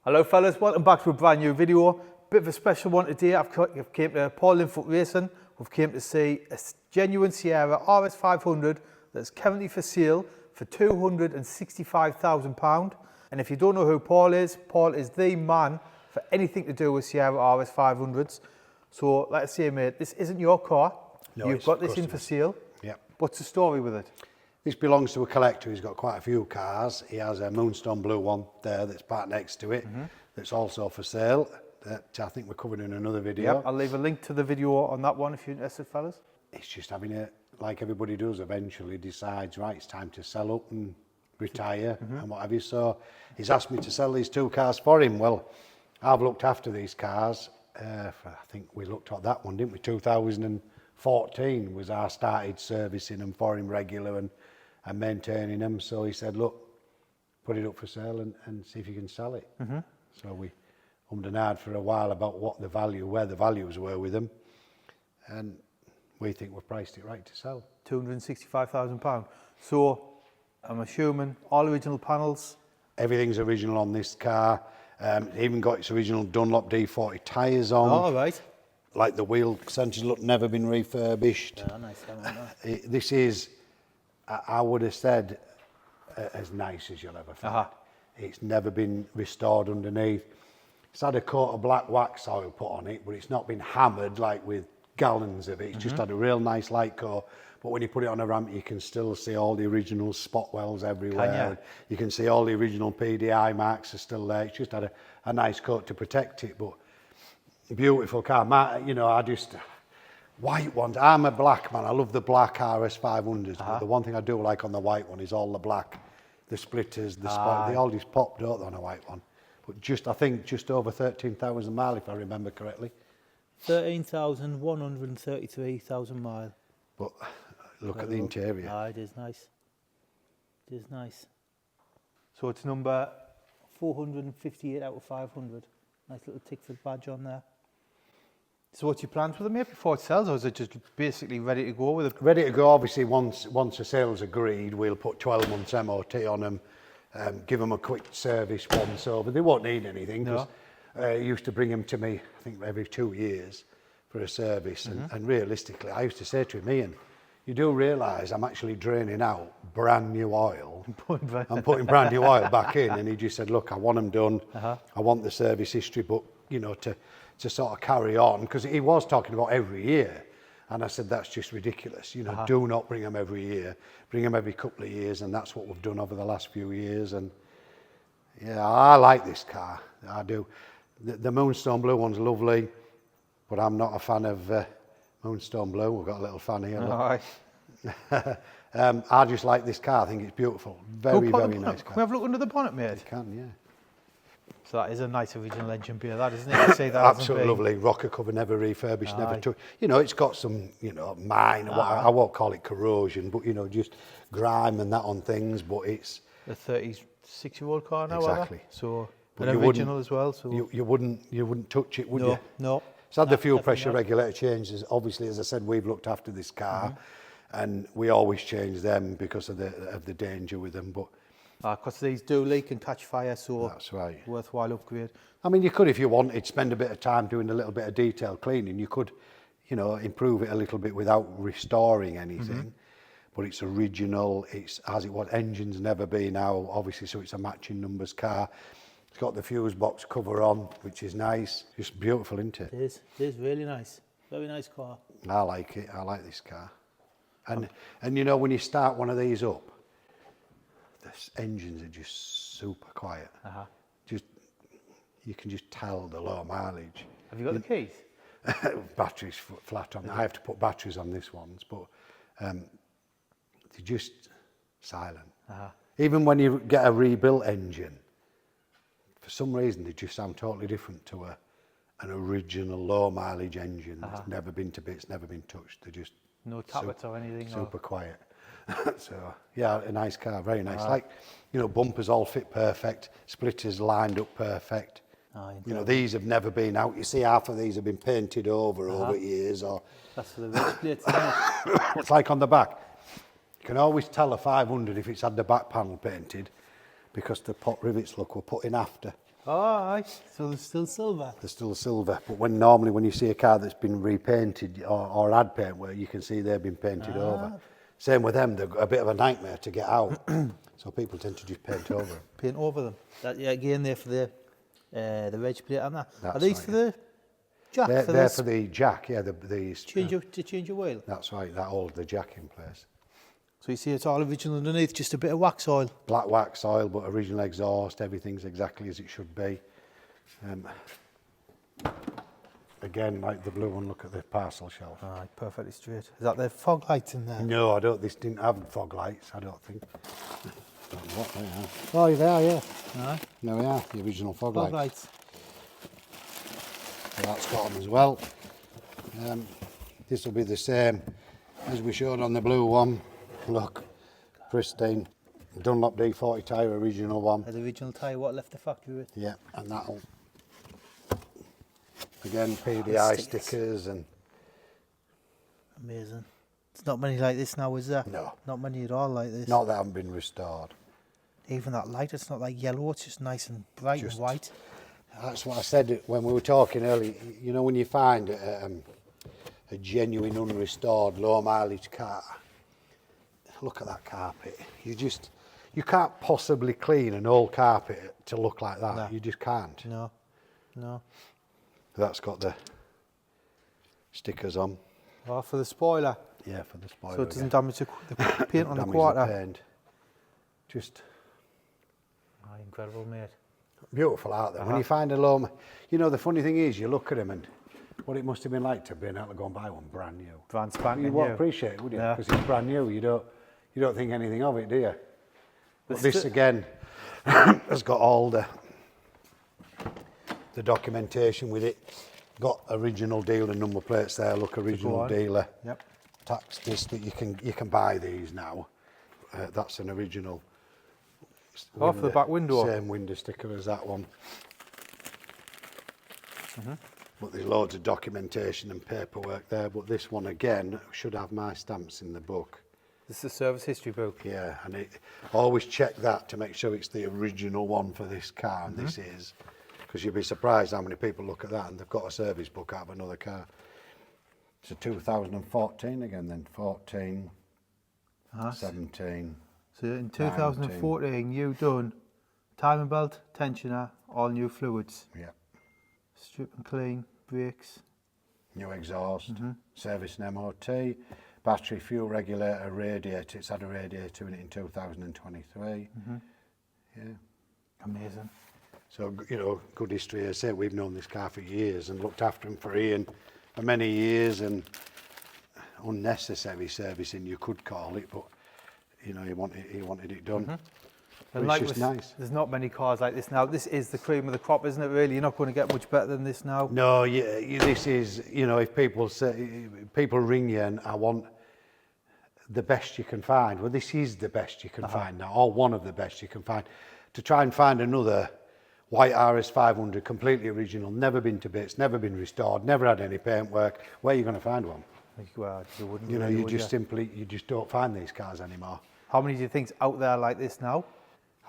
Hello fellas, welcome back to a brand new video. Bit of a special one today. I've came to Paul Linfoot Racing. We've came to see a genuine Sierra RS500 that's currently for sale for £265,000. And if you don't know who Paul is the man for anything to do with Sierra RS500s. So let's say, mate, this isn't your car. No, you've got this in for sale. Yeah. What's the story with it? This belongs to a collector. He's got quite a few cars. He has a Moonstone Blue one there that's parked next to it. That's also for sale. That I think we're covering in another video. Yep, I'll leave a link to the video on that one if you're interested, fellas. It's just having it, like everybody does, eventually decides, right, it's time to sell up and retire and what have you. So he's asked me to sell these two cars for him. Well, I've looked after these cars. I think we looked at that one, didn't we? 2014 was our started servicing them for him regular and maintaining them. So he said, look, put it up for sale and see if you can sell it. So we hummed and hawed for a while about where the values were with them. And we think we've priced it right to sell. £265,000. So I'm assuming all original panels? Everything's original on this car. Even got its original Dunlop D40 tyres on. Oh, right. Like the wheel centres, look, never been refurbished. Yeah, nice. This is, I would have said, as nice as you'll ever find. It's never been restored underneath. It's had a coat of black wax oil put on it, but it's not been hammered like with gallons of it. It's just had a real nice light coat. But when you put it on a ramp, you can still see all the original spot wells everywhere. You can see all the original PDI marks are still there. It's just had a nice coat to protect it. But beautiful car. White ones. I'm a black man. I love the black RS500s. But the one thing I do like on the white one is all the black, the splitters, the spot. They all just pop, don't they, on a white one? But I think just over 13,000 miles, if I remember correctly. 13,133,000 miles. But look at the interior. It is nice. It is nice. So it's number 458 out of 500. Nice little Tickford badge on there. So what's your plans with it, mate, before it sells, or is it just basically ready to go with it? Ready to go. Obviously, once a sale's agreed, we'll put 12 months MOT on them, give them a quick service once over. They won't need anything, because I used to bring them to me, I think, every 2 years for a service. And realistically, I used to say to him, Ian, you do realise I'm actually draining out brand new oil. I'm putting brand new oil back in. And he just said, look, I want them done. I want the service history book, you know, to sort of carry on, because he was talking about every year, and I said that's just ridiculous. You know, do not bring them every year, bring them every couple of years, and that's what we've done over the last few years. And yeah, I like this car, I do. The Moonstone Blue one's lovely, but I'm not a fan of Moonstone Blue. We've got a little fan here. I just like this car. I think it's beautiful. Very nice car. Can we have a look under the bonnet, mate? You can, yeah. So that is a nice original engine beer, that, isn't it? You say that absolutely lovely. Rocker cover, never refurbished, never took. You know, it's got some, you know, minor. I won't call it corrosion, but you know, just grime and that on things. But it's a 36-year-old car now. Exactly. So an original as well. So you wouldn't touch it, would you? No. It's had the fuel pressure regulator changes. Obviously, as I said, we've looked after this car, and we always change them because of the danger with them. But because these do leak and catch fire, so that's right. Worthwhile upgrade. I mean, you could, if you wanted, spend a bit of time doing a little bit of detail cleaning. You could, you know, improve it a little bit without restoring anything. But it's original. It's as it was. Engine's never been out, obviously, so it's a matching numbers car. It's got the fuse box cover on, which is nice. Just beautiful, isn't it? It is really nice. Very nice car. I like it. I like this car. And you know, when you start one of these up, the engines are just super quiet. You can just tell the low mileage. Have you got the keys? Batteries flat on. I have to put batteries on this ones, but they're just silent. Even when you get a rebuilt engine, for some reason they just sound totally different to an original low mileage engine that's never been to bits, never been touched. They're just no tappets or anything. Super quiet. So yeah, a nice car, very nice. Like, you know, bumpers all fit perfect, splitters lined up perfect. You know, these have never been out. You see, half of these have been painted over years. Or that's for the red plates. It's like on the back. You can always tell a 500 if it's had the back panel painted, because the pot rivets were put in after. Oh, right. So they're still silver. They're still silver, but normally when you see a car that's been repainted or had paint work, you can see they've been painted over. Same with them, they're a bit of a nightmare to get out, so people tend to just paint over them. Paint over them. That, yeah, again, they're for the reg plate, aren't they? Are That's these right, for the jack? They're for the jack, yeah, the change your wheel. that's right, that holds the jack in place. So you see it's all original underneath, just a bit of wax oil. Black wax oil, but original exhaust, everything's exactly as it should be. Again, like the blue one, look at the parcel shelf. Aye, perfectly straight. Is that the fog lights in there? No, this didn't have fog lights, I don't think. Don't know what they are. Oh, they are, yeah. Aye. No, they are, the original fog Fog lights. lights. So that's got them as well. This will be the same as we showed on the blue one. Look, pristine. Dunlop D40 tyre, original one. The original tyre, what left the factory with? Yeah, and that'll, again, PDI stickers. stickers and... Amazing. There's not many like this now, is there? No. Not many at all like this. Not that haven't been restored. Even that light, it's not like yellow, it's just nice and bright and white. That's what I said when we were talking earlier. You know, when you find a genuine unrestored low mileage car, look at that carpet. You can't possibly clean an old carpet to look like that. No. You just can't. No, no. That's got the stickers on. Oh, for the spoiler. Yeah, for the spoiler. So it doesn't damage the paint on the Damage quarter. paint. Just Oh, incredible, mate. beautiful out there. When you find a low, you know, the funny thing is, you look at them and what it must have been like to have been able to go and buy one brand new. Brand spanking You won't new. appreciate it, would you? Yeah. Because it's brand new. You don't think anything of it, do you? But this again has got all the documentation with it. Got original dealer number plates there. Look, original dealer. Yep. Tax disc that you can buy these now. That's an original. Oh, for the back window. Same window sticker as that one. But there's loads of documentation and paperwork there. But this one again should have my stamps in the book. This is a service history book. Yeah, and always check that to make sure it's the original one for this car, and this is. Because you'd be surprised how many people look at that and they've got a service book out of another car. It's a 2014 again then, 14, 17. So in 2014, you done timing belt, tensioner, all new fluids, Yeah. strip and clean, brakes. New exhaust, service and MOT, battery, fuel regulator, radiator. It's had a radiator in it in 2023. Yeah. Amazing. So, you know, good history. As I say, we've known this car for years and looked after him for Ian for many years, and unnecessary servicing, you could call it, but, you know, he wanted it done. And It's like just nice. There's not many cars like this now. This is the cream of the crop, isn't it, really? You're not going to get much better than this now. No, this is, you know, if people ring you and I want the best you can find, well, this is the best you can find now, or one of the best you can find. To try and find another white RS500, completely original, never been to bits, never been restored, never had any paintwork, where are you going to find one? Well, you wouldn't. You know, really, you would just you just don't find these cars anymore. How many do you think's out there like this now?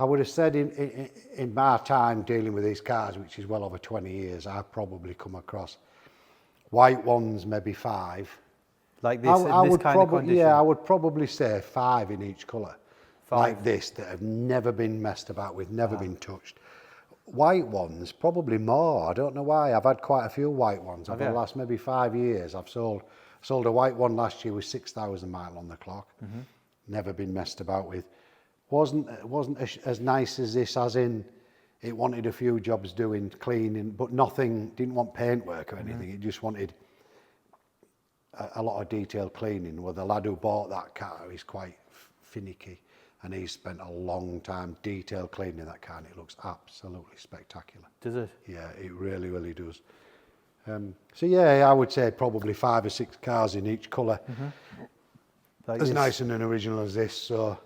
I would have said in my time dealing with these cars, which is well over 20 years, I've probably come across white ones, maybe 5. Like this, in this kind of condition? Yeah, I would probably say 5 in each colour. 5. Like this, that have never been messed about with, never been touched. White ones, probably more. I don't know why. I've had quite a few white ones over the last maybe 5 years. I've sold a white one last year with 6,000 mile on the clock. Never been messed about with. Wasn't as nice as this, as in it wanted a few jobs doing, cleaning, but nothing, didn't want paintwork or anything. It just wanted a lot of detailed cleaning. Well, the lad who bought that car is quite finicky, and he's spent a long time detail cleaning that car, and it looks absolutely spectacular. Does it? Yeah, it really, really does. So yeah, I would say probably 5 or 6 cars in each colour. Like As this. nice and an original as this. So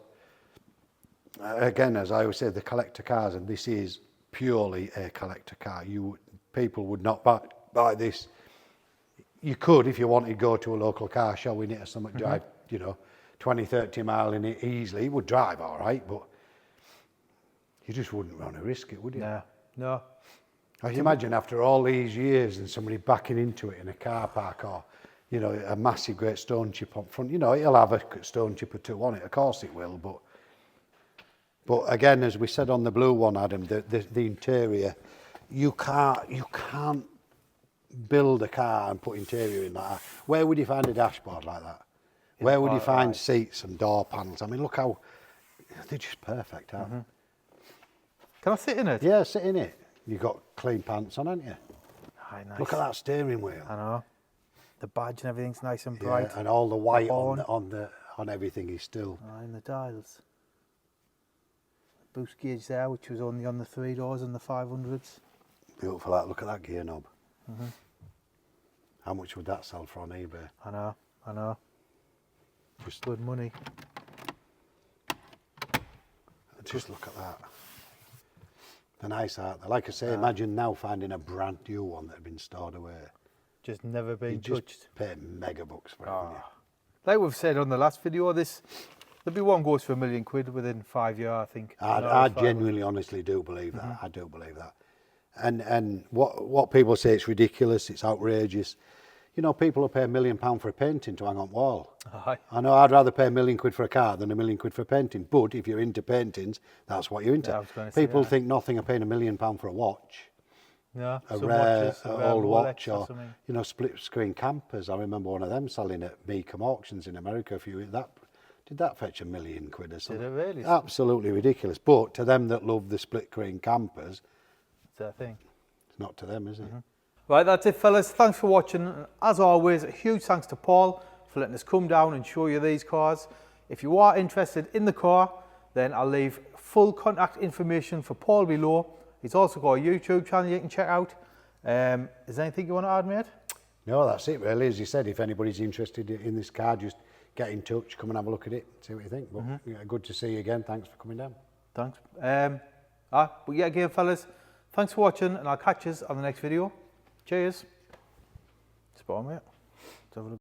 again, as I always say, the collector cars, and this is purely a collector car. People would not buy this. You could, if you wanted, go to a local car show in it or something, drive, 20, 30 mile in it easily. It would drive all right, but you just wouldn't want to risk it, would you? Yeah. No. I can imagine after all these years and somebody backing into it in a car park or, you know, a massive great stone chip up front. You know, it'll have a stone chip or two on it. Of course it will, but again, as we said on the blue one, Adam, the interior, you can't build a car and put interior in that. Where would you find a dashboard like that? Where would you find seats and door panels? I mean, look how they're just perfect, aren't they? Can I sit in it? Yeah, sit in it. You've got clean pants on, haven't you? Aye, nice. Look at that steering wheel. I know. The badge and everything's nice and bright. Yeah, and all the white horn. on everything is still. Aye, and the dials. Boost gauge there, which was only on the 3 doors and the 500s. Beautiful. That. Look at that gear knob. How much would that sell for on eBay? I know. Just Good money. Just look at that. They're nice, aren't they? Like I say, imagine now finding a brand new one that had been stored away. Just never been You touched. just pay mega bucks for it, wouldn't you? Like we've said on the last video, there'll be one goes for £1 million within 5 years, I think. I genuinely, honestly do believe that. I do believe that. And what people say, it's ridiculous, it's outrageous. You know, people will pay £1 million for a painting to hang on the wall. Aye. I know I'd rather pay £1 million for a car than £1 million for a painting. But if you're into paintings, that's what you're into. Yeah, I was gonna say People that. think nothing of paying £1 million for a watch. Yeah, A some rare watches, old Rolex watch or or something. you know, split screen campers. I remember one of them selling at Beacom auctions in America a few years. Did that fetch £1 million or something? Did it really? Absolutely ridiculous. But to them that love the split screen campers, It's their thing. it's not to them, is it? Right, that's it, fellas. Thanks for watching. And as always, a huge thanks to Paul for letting us come down and show you these cars. If you are interested in the car, then I'll leave full contact information for Paul below. He's also got a YouTube channel you can check out. Is there anything you want to add, mate? No, that's it really. As you said, if anybody's interested in this car, just get in touch, come and have a look at it, see what you think. But yeah, good to see you again. Thanks for coming down. Thanks. But yeah, again, fellas, thanks for watching, and I'll catch you on the next video. Cheers. Spot on, mate. Let's have a look.